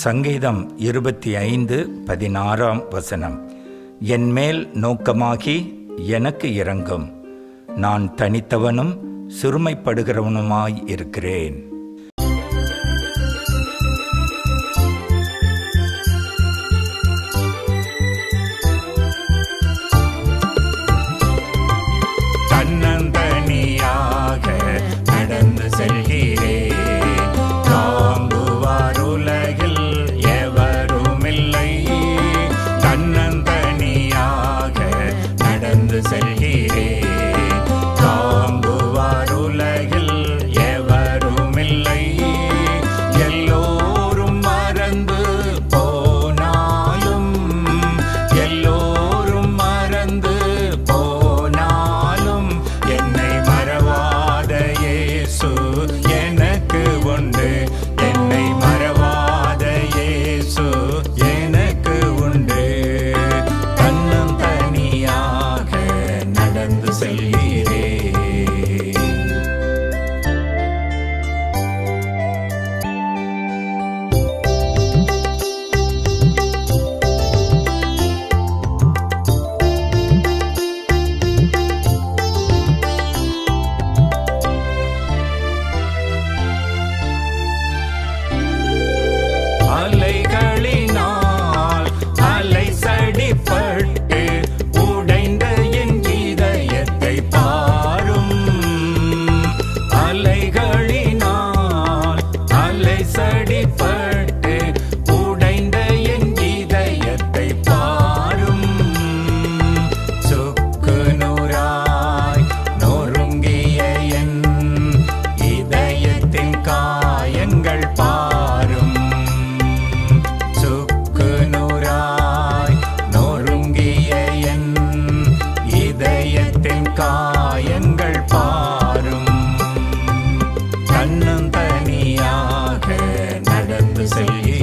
சங்கீதம் 25:16 என் மேல் நோக்கமாகி எனக்கு இரங்கும். நான் தனித்தவனும் சிறுமைப்படுகிறவனுமாய் இருக்கிறேன். தன்னந்தனியாக நடந்து செல்கிறேன். தாங்குவார் உலகில் எவருமில்லை. தன்னந்தனியாக நடந்து செல்கிறேன். தாங்குவார் உலகில் எவருமில்லை. எல்லோரும் மறந்து போனாலும், எல்லோரும் மறந்து போனாலும், என்னை மறவாத இயேசு எனக்கு உண்டு. என்னை மறவாத இயேசு எனக்கு உண்டு. தன்னம் தனியாக நடந்து செல்கிறேன். அலைகளினால் அலை சடிப்பட்டு உடைந்த என் இதயத்தை பாரும். அலைகளினால் அலை சடிப்பட்டு உடைந்த என் இதயத்தை பாரும். சுக்கு நூறாய் நொறுங்கிய என் இதயத்தின் காயங்கள் பாரும். சுக்கு நூறாய் நொறுங்கிய என் இதயத்தின் காயங்கள் பாரும். தன்னந்தனியாக நடந்து செல்கிறேன்.